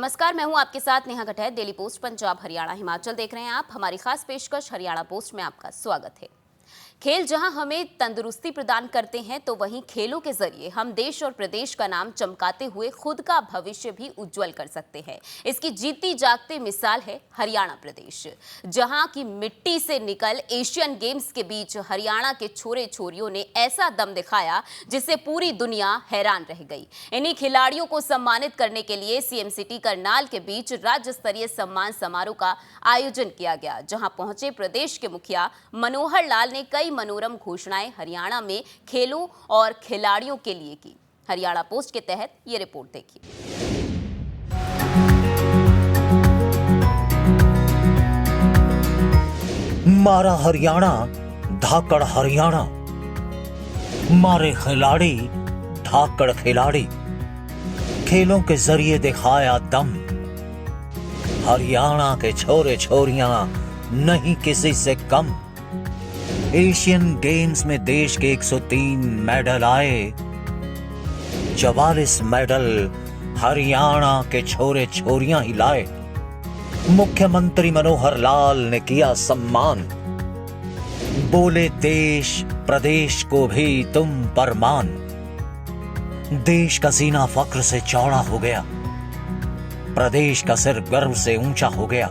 नमस्कार, मैं हूं आपके साथ नेहा गठैत। डेली पोस्ट पंजाब हरियाणा हिमाचल देख रहे हैं आप। हमारी खास पेशकश हरियाणा पोस्ट में आपका स्वागत है। खेल जहां हमें तंदुरुस्ती प्रदान करते हैं, तो वहीं खेलों के जरिए हम देश और प्रदेश का नाम चमकाते हुए खुद का भविष्य भी उज्जवल कर सकते हैं। इसकी जीती जागती मिसाल है हरियाणा प्रदेश, जहां की मिट्टी से निकल एशियन गेम्स के बीच हरियाणा के छोरे छोरियों ने ऐसा दम दिखाया जिससे पूरी दुनिया हैरान रह गई। इन्हीं खिलाड़ियों को सम्मानित करने के लिए सीएम सिटी करनाल के बीच राज्य स्तरीय सम्मान समारोह का आयोजन किया गया, जहां पहुंचे प्रदेश के मुखिया मनोहर लाल ने कई मनोरम घोषणाएं हरियाणा में खेलों और खिलाड़ियों के लिए की। हरियाणा पोस्ट के तहत ये रिपोर्ट देखिए। मारा हरियाणा, धाकड़ हरियाणा, मारे खिलाड़ी, धाकड़ खिलाड़ी, खेलों के जरिए दिखाया दम। हरियाणा के छोरे छोरियां नहीं किसी से कम। एशियन गेम्स में देश के 103 मेडल आए, 44 मेडल हरियाणा के छोरे छोरियां ही लाए। मुख्यमंत्री मनोहर लाल ने किया सम्मान, बोले देश प्रदेश को भी तुम पर मान। देश का सीना फक्र से चौड़ा हो गया, प्रदेश का सिर गर्व से ऊंचा हो गया।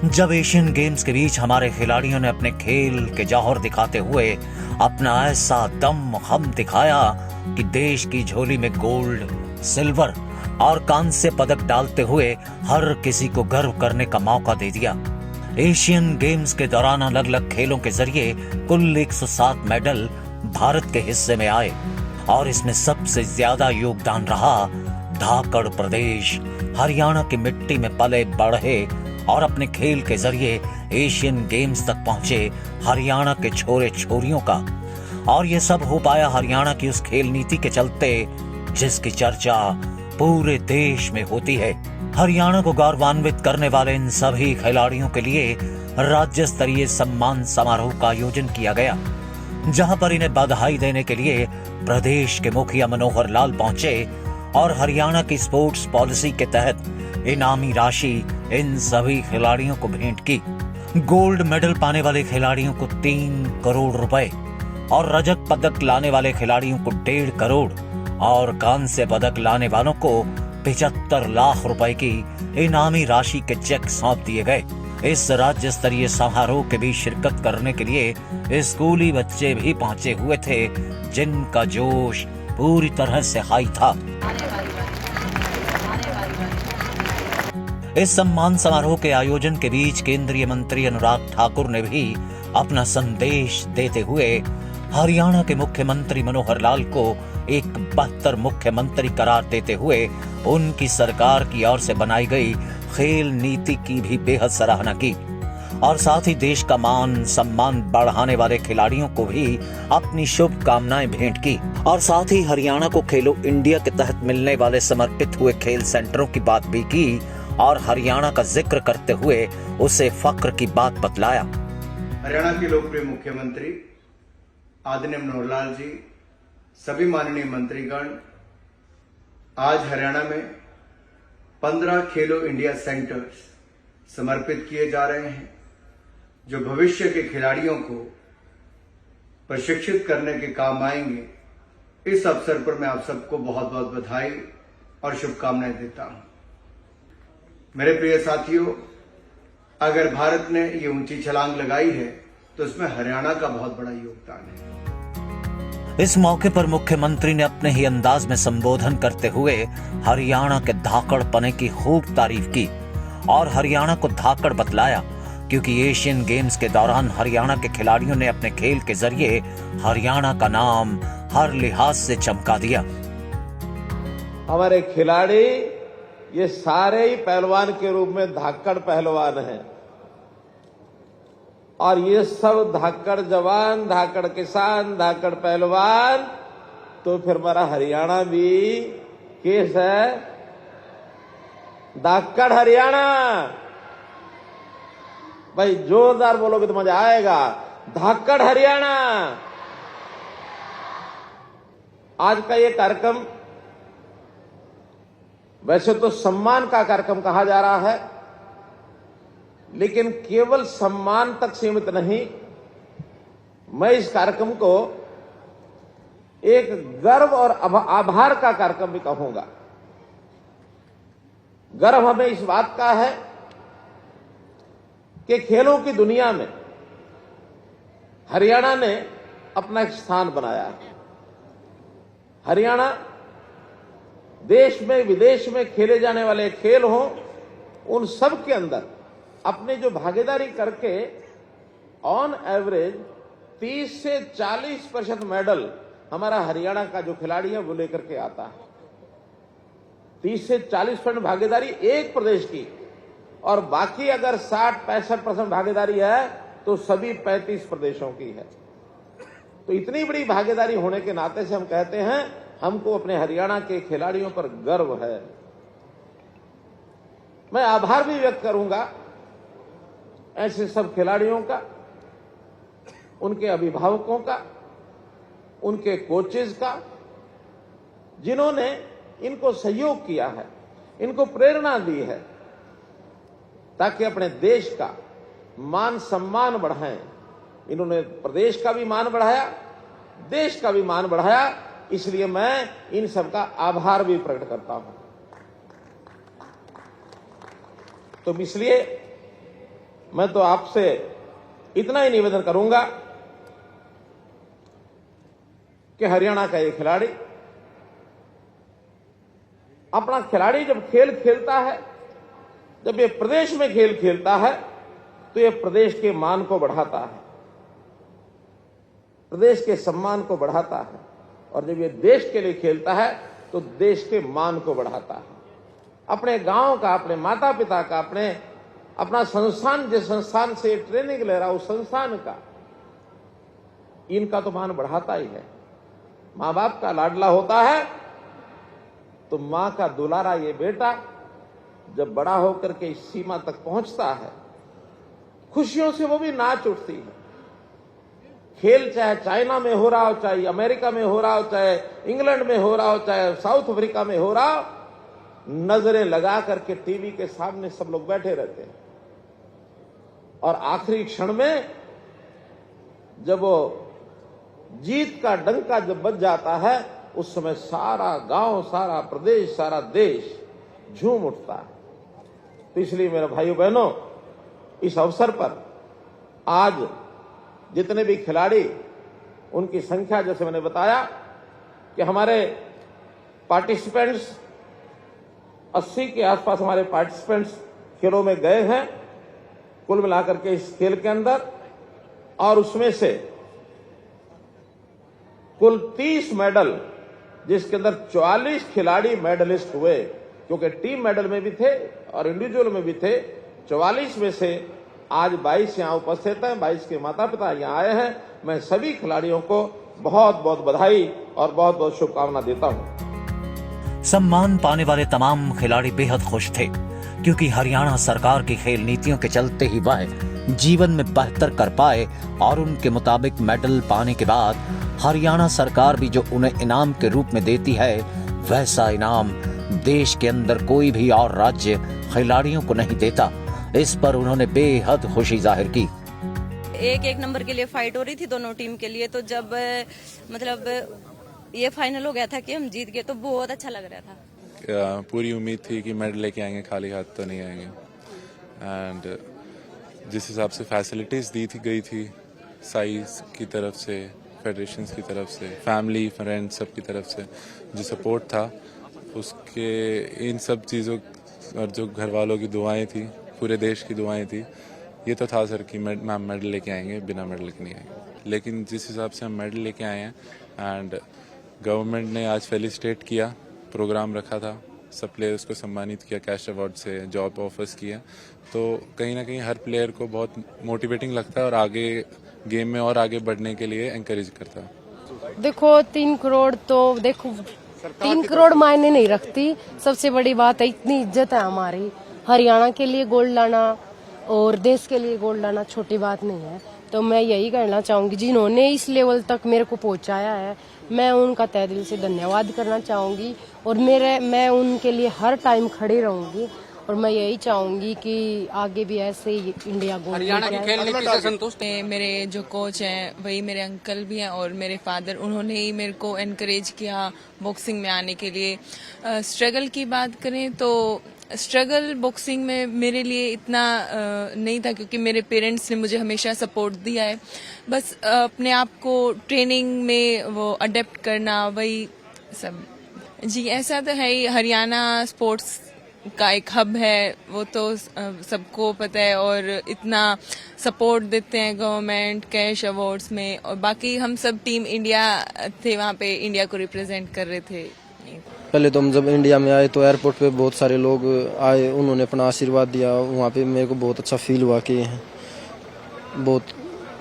जब एशियन गेम्स के बीच हमारे खिलाड़ियों ने अपने खेल के जौहर दिखाते हुए अपना ऐसा दम हम दिखाया कि देश की झोली में गोल्ड, सिल्वर और कांस्य पदक डालते हुए हर किसी को गर्व करने का मौका दे दिया। एशियन गेम्स के दौरान अलग अलग खेलों के जरिए कुल 107 मेडल भारत के हिस्से में आए और इसमें सबसे ज्यादा योगदान रहा धाकड़ प्रदेश हरियाणा की मिट्टी में पले बढ़े और अपने खेल के जरिए एशियन गेम्स तक पहुंचे हरियाणा के छोरे छोरियों का। और ये सब हो पाया हरियाणा की उस खेल नीति के चलते जिसकी चर्चा पूरे देश में होती है। हरियाणा को गौरवान्वित करने वाले इन सभी खिलाड़ियों के लिए राज्य स्तरीय सम्मान समारोह का आयोजन किया गया, जहां पर इन्हें बधाई देने के लिए प्रदेश के मुखिया मनोहर लाल पहुंचे और हरियाणा की स्पोर्ट्स पॉलिसी के तहत इनामी राशि इन सभी खिलाड़ियों को भेंट की। गोल्ड मेडल पाने वाले खिलाड़ियों को 3 करोड़ रुपए और रजत पदक लाने वाले खिलाड़ियों को 1.5 करोड़ और कांस्य पदक लाने वालों को 75 लाख रुपए की इनामी राशि के चेक सौंप दिए गए। इस राज्य स्तरीय समारोह के भी शिरकत करने के लिए स्कूली बच्चे भी पहुंचे हुए थे, जिनका जोश पूरी तरह से हाई था। इस सम्मान समारोह के आयोजन के बीच केंद्रीय मंत्री अनुराग ठाकुर ने भी अपना संदेश देते हुए हरियाणा के मुख्यमंत्री मनोहर लाल को एक बेहतर मुख्यमंत्री करार देते हुए उनकी सरकार की ओर से बनाई गई खेल नीति की भी बेहद सराहना की और साथ ही देश का मान सम्मान बढ़ाने वाले खिलाड़ियों को भी अपनी शुभकामनाएं भेंट की और साथ ही हरियाणा को खेलो इंडिया के तहत मिलने वाले समर्पित हुए खेल सेंटरों की बात भी की और हरियाणा का जिक्र करते हुए उसे फक्र की बात बतलाया। हरियाणा के लोकप्रिय मुख्यमंत्री आदरणीय मनोहर लाल जी, सभी माननीय मंत्रीगण, आज हरियाणा में 15 खेलो इंडिया सेंटर्स समर्पित किए जा रहे हैं, जो भविष्य के खिलाड़ियों को प्रशिक्षित करने के काम आएंगे। इस अवसर पर मैं आप सबको बहुत बहुत बधाई और शुभकामनाएं देता हूं। मेरे प्रिय साथियों, अगर भारत ने ये ऊंची छलांग लगाई है तो इसमें हरियाणा का बहुत बड़ा योगदान है। इस मौके पर मुख्यमंत्री ने अपने ही अंदाज में संबोधन करते हुए हरियाणा के धाकड़पने की खूब तारीफ की और हरियाणा को धाकड़ बतलाया, क्योंकि एशियन गेम्स के दौरान हरियाणा के खिलाड़ियों ने अपने खेल के जरिए हरियाणा का नाम हर लिहाज से चमका दिया। हमारे खिलाड़ी ये सारे ही पहलवान के रूप में धाकड़ पहलवान हैं और ये सब धाकड़ जवान, धाकड़ किसान, धाकड़ पहलवान, तो फिर हमारा हरियाणा भी केस है धाकड़ हरियाणा। भाई जोरदार बोलोगे तो मजा आएगा। धाकड़ हरियाणा। आज का ये कार्यक्रम वैसे तो सम्मान का कार्यक्रम कहा जा रहा है, लेकिन केवल सम्मान तक सीमित नहीं, मैं इस कार्यक्रम को एक गर्व और आभार का कार्यक्रम भी कहूंगा। गर्व हमें इस बात का है कि खेलों की दुनिया में हरियाणा ने अपना एक स्थान बनाया है। हरियाणा देश में विदेश में खेले जाने वाले खेल हों, उन सब के अंदर अपने जो भागीदारी करके ऑन एवरेज 30 से 40% मेडल हमारा हरियाणा का जो खिलाड़ी है वो लेकर के आता है। 30 से 40% भागीदारी एक प्रदेश की, और बाकी अगर 60-65% भागीदारी है तो सभी 35 प्रदेशों की है। तो इतनी बड़ी भागीदारी होने के नाते से हम कहते हैं हमको अपने हरियाणा के खिलाड़ियों पर गर्व है। मैं आभार भी व्यक्त करूंगा ऐसे सब खिलाड़ियों का, उनके अभिभावकों का, उनके कोचेज का, जिन्होंने इनको सहयोग किया है, इनको प्रेरणा दी है ताकि अपने देश का मान सम्मान बढ़ाएं। इन्होंने प्रदेश का भी मान बढ़ाया, देश का भी मान बढ़ाया, इसलिए मैं इन सबका आभार भी प्रकट करता हूं। तो इसलिए मैं तो आपसे इतना ही निवेदन करूंगा कि हरियाणा का ये खिलाड़ी अपना खिलाड़ी जब खेल खेलता है, जब ये प्रदेश में खेल खेलता है तो ये प्रदेश के मान को बढ़ाता है, प्रदेश के सम्मान को बढ़ाता है, और जब ये देश के लिए खेलता है तो देश के मान को बढ़ाता है। अपने गांव का, अपने माता पिता का, अपना संस्थान, जिस संस्थान से ट्रेनिंग ले रहा उस संस्थान का, इनका तो मान बढ़ाता ही है। मां बाप का लाडला होता है तो मां का दुलारा ये बेटा जब बड़ा होकर के इस सीमा तक पहुंचता है, खुशियों से वो भी नाच उठती है। खेल चाहे चाइना में हो रहा हो, चाहे अमेरिका में हो रहा हो, चाहे इंग्लैंड में हो रहा हो, चाहे साउथ अफ्रीका में हो रहा हो, नजरें लगा करके टीवी के सामने सब लोग बैठे रहते हैं, और आखिरी क्षण में जब वो जीत का डंका जब बज जाता है, उस समय सारा गांव, सारा प्रदेश, सारा देश झूम उठता है। तो इसलिए मेरे भाइयों बहनों, इस अवसर पर आज जितने भी खिलाड़ी, उनकी संख्या जैसे मैंने बताया कि हमारे पार्टिसिपेंट्स 80 के आसपास हमारे पार्टिसिपेंट्स खेलों में गए हैं कुल मिलाकर के इस खेल के अंदर, और उसमें से कुल 30 मेडल, जिसके अंदर 44 खिलाड़ी मेडलिस्ट हुए, क्योंकि टीम मेडल में भी थे और इंडिविजुअल में भी थे। 44 में से आज 22 यहां उपस्थित हैं, 22 के माता पिता यहां आए हैं। मैं सभी खिलाड़ियों को बहुत बहुत बधाई और बहुत बहुत शुभकामना देता हूं। सम्मान पाने वाले तमाम खिलाड़ी बेहद खुश थे, क्योंकि हरियाणा सरकार की खेल नीतियों के चलते ही वह जीवन में बेहतर कर पाए, और उनके मुताबिक मेडल पाने के बाद हरियाणा सरकार भी जो उन्हें इनाम के रूप में देती है, वैसा इनाम देश के अंदर कोई भी और राज्य खिलाड़ियों को नहीं देता। इस पर उन्होंने बेहद खुशी जाहिर की। एक नंबर के लिए फाइट हो रही थी दोनों टीम के लिए, तो जब मतलब ये फाइनल हो गया था कि हम जीत गए तो बहुत अच्छा लग रहा था। पूरी उम्मीद थी कि मेडल लेके आएंगे, खाली हाथ तो नहीं आएंगे। एंड जिस हिसाब से फैसिलिटीज दी गई थी साइज की तरफ से, फेडरेशन की तरफ से, फैमिली फ्रेंड्स सब की तरफ से जो सपोर्ट था, उसके इन सब चीज़ों और जो घर वालों की दुआएं थी, पूरे देश की दुआएं थी, ये तो था सर कि मैम मेडल लेके आएंगे, बिना मेडल के नहीं आएंगे। लेकिन जिस हिसाब से हम मेडल लेके आए हैं, एंड गवर्नमेंट ने आज फेलिसिटेट किया, प्रोग्राम रखा था, सब प्लेयर्स को सम्मानित किया, कैश अवार्ड से जॉब ऑफर्स किया, तो कहीं ना कहीं हर प्लेयर को बहुत मोटिवेटिंग लगता है और आगे गेम में और आगे बढ़ने के लिए एनकरेज करता है। देखो 3 करोड़ तो देखो 3 करोड़ मायने नहीं रखती। सबसे बड़ी बात है इतनी इज्जत है हमारी, हरियाणा के लिए गोल्ड लाना और देश के लिए गोल्ड लाना छोटी बात नहीं है। तो मैं यही कहना चाहूंगी, जिन्होंने इस लेवल तक मेरे को पहुंचाया है, मैं उनका तहे दिल से धन्यवाद करना चाहूँगी और मैं उनके लिए हर टाइम खड़ी रहूँगी और मैं यही चाहूँगी कि आगे भी ऐसे ही इंडिया गोल्ड हरियाणा की खेल नीति से संतुष्ट हैं। मेरे जो कोच हैं वही मेरे अंकल भी हैं और मेरे फादर, उन्होंने ही मेरे को एनकरेज किया बॉक्सिंग में आने के लिए। स्ट्रगल की बात करें तो स्ट्रगल बॉक्सिंग में मेरे लिए इतना नहीं था, क्योंकि मेरे पेरेंट्स ने मुझे हमेशा सपोर्ट दिया है। बस अपने आप को ट्रेनिंग में वो अडेप्ट करना, वही सब। जी ऐसा तो है ही, हरियाणा स्पोर्ट्स का एक हब है, वो तो सबको पता है, और इतना सपोर्ट देते हैं गवर्नमेंट कैश अवार्ड्स में। और बाकी हम सब टीम इंडिया थे, वहाँ पे इंडिया को रिप्रेजेंट कर रहे थे। पहले तो हम जब इंडिया में आए तो एयरपोर्ट पे बहुत सारे लोग आए, उन्होंने अपना आशीर्वाद दिया, वहाँ पे मेरे को बहुत अच्छा फील हुआ कि बहुत।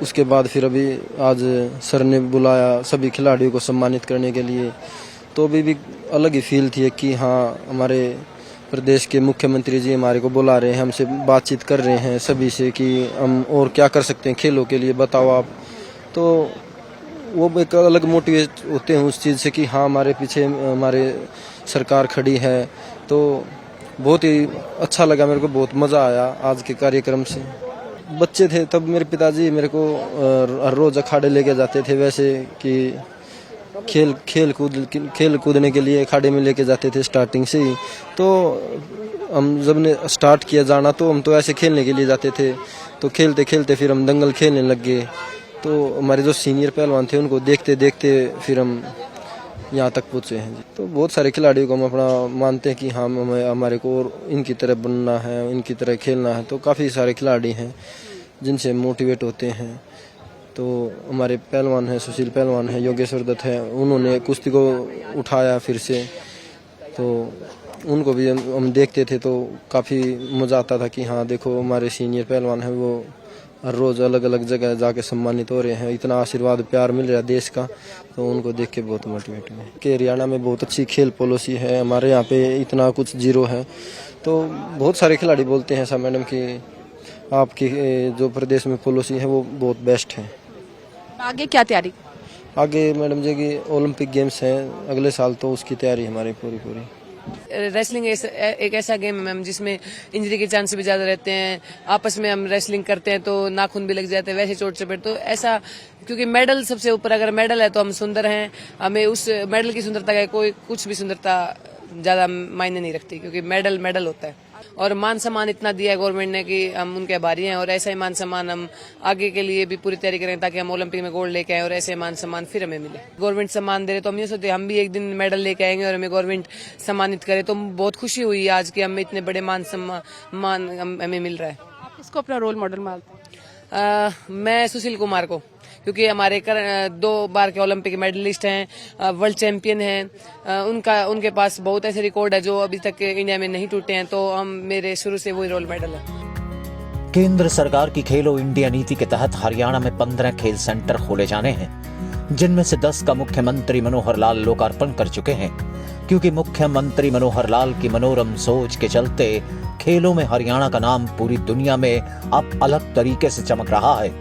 उसके बाद फिर अभी आज सर ने बुलाया सभी खिलाड़ियों को सम्मानित करने के लिए, तो अभी भी अलग ही फील थी कि हाँ हमारे प्रदेश के मुख्यमंत्री जी हमारे को बुला रहे हैं, हमसे बातचीत कर रहे हैं सभी से कि हम और क्या कर सकते हैं खेलों के लिए, बताओ आप। तो वो एक अलग मोटिवेट होते हैं उस चीज़ से कि हाँ हमारे पीछे हमारे सरकार खड़ी है। तो बहुत ही अच्छा लगा, मेरे को बहुत मज़ा आया आज के कार्यक्रम से। बच्चे थे तब मेरे पिताजी मेरे को हर रोज़ अखाड़े लेके जाते थे, वैसे कि खेल कूदने के लिए अखाड़े में लेके जाते थे स्टार्टिंग से ही। तो हम जब ने स्टार्ट किया जाना तो हम तो ऐसे खेलने के लिए जाते थे, तो खेलते खेलते फिर हम दंगल खेलने लग गए। तो हमारे जो सीनियर पहलवान थे उनको देखते देखते फिर हम यहाँ तक पहुँचे हैं। तो बहुत सारे खिलाड़ियों को हम अपना मानते हैं कि हाँ हमारे को और इनकी तरह बनना है, इनकी तरह खेलना है। तो काफ़ी सारे खिलाड़ी हैं जिनसे मोटिवेट होते हैं। तो हमारे पहलवान हैं, सुशील पहलवान हैं, योगेश्वर दत्त हैं, उन्होंने कुश्ती को उठाया फिर से, तो उनको भी हम देखते थे तो काफ़ी मज़ा आता था कि हाँ देखो हमारे सीनियर पहलवान हैं, वो हर रोज़ अलग अलग जगह जाके सम्मानित हो रहे हैं, इतना आशीर्वाद प्यार मिल रहा है देश का। तो उनको देख के बहुत मोटिवेट हुए कि हरियाणा में बहुत अच्छी खेल पॉलिसी है, हमारे यहाँ पे इतना कुछ जीरो है। तो बहुत सारे खिलाड़ी बोलते हैं ऐसा मैडम कि आपकी जो प्रदेश में पॉलिसी है वो बहुत बेस्ट है। आगे क्या तैयारी? आगे मैडम जी की ओलंपिक गेम्स हैं अगले साल, तो उसकी तैयारी हमारी पूरी। रेसलिंग एक ऐसा गेम है मैम जिसमें इंजरी के चांस भी ज्यादा रहते हैं। आपस में हम रेसलिंग करते हैं तो नाखून भी लग जाते हैं, वैसे चोट चपेट। तो ऐसा क्योंकि मेडल सबसे ऊपर, अगर मेडल है तो हम सुंदर हैं, हमें उस मेडल की सुंदरता का कोई कुछ भी सुंदरता ज्यादा मायने नहीं रखती, क्योंकि मेडल होता है। और मान सम्मान इतना दिया है गवर्नमेंट ने कि हम उनके आभारी हैं, और ऐसा ही मान सम्मान हम आगे के लिए भी पूरी तैयारी करें ताकि हम ओलंपिक में गोल्ड लेके आए और ऐसे मान सम्मान फिर हमें मिले। गवर्नमेंट सम्मान दे रहे तो हम ये सोचते हम भी एक दिन मेडल लेके आएंगे और हमें गवर्नमेंट सम्मानित करे। तो बहुत खुशी हुई आज कि हमें इतने बड़े मान सम्मान हमें मिल रहा है। आप किसको अपना रोल मॉडल मानते हैं? मैं सुशील कुमार को, क्योंकि हमारे 2 बार के ओलंपिक मेडलिस्ट हैं, वर्ल्ड चैंपियन हैं, उनके पास बहुत ऐसे रिकॉर्ड है जो अभी तक इंडिया में नहीं टूटे हैं। तो मेरे शुरू से वही रोल मॉडल है। केंद्र सरकार की खेलो इंडिया नीति के तहत हरियाणा में 15 खेल सेंटर खोले जाने हैं, जिनमें से 10 का मुख्यमंत्री मनोहर लाल लोकार्पण कर चुके हैं। क्योंकि मुख्यमंत्री मनोहर लाल की मनोरम सोच के चलते खेलों में हरियाणा का नाम पूरी दुनिया में अब अलग तरीके से चमक रहा है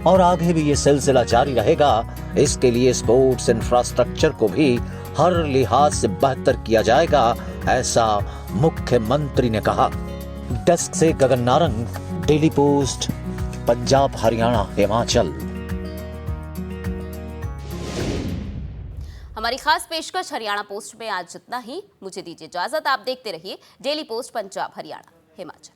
और आगे भी ये सिलसिला जारी रहेगा। इसके लिए स्पोर्ट्स इंफ्रास्ट्रक्चर को भी हर लिहाज से बेहतर किया जाएगा, ऐसा मुख्यमंत्री ने कहा। डेस्क से गगन नारंग, डेली पोस्ट, पंजाब, हरियाणा, हिमाचल। हमारी खास पेशकश हरियाणा पोस्ट में आज इतना ही। मुझे दीजिए इजाजत। आप देखते रहिए डेली पोस्ट पंजाब, हरियाणा, हिमाचल।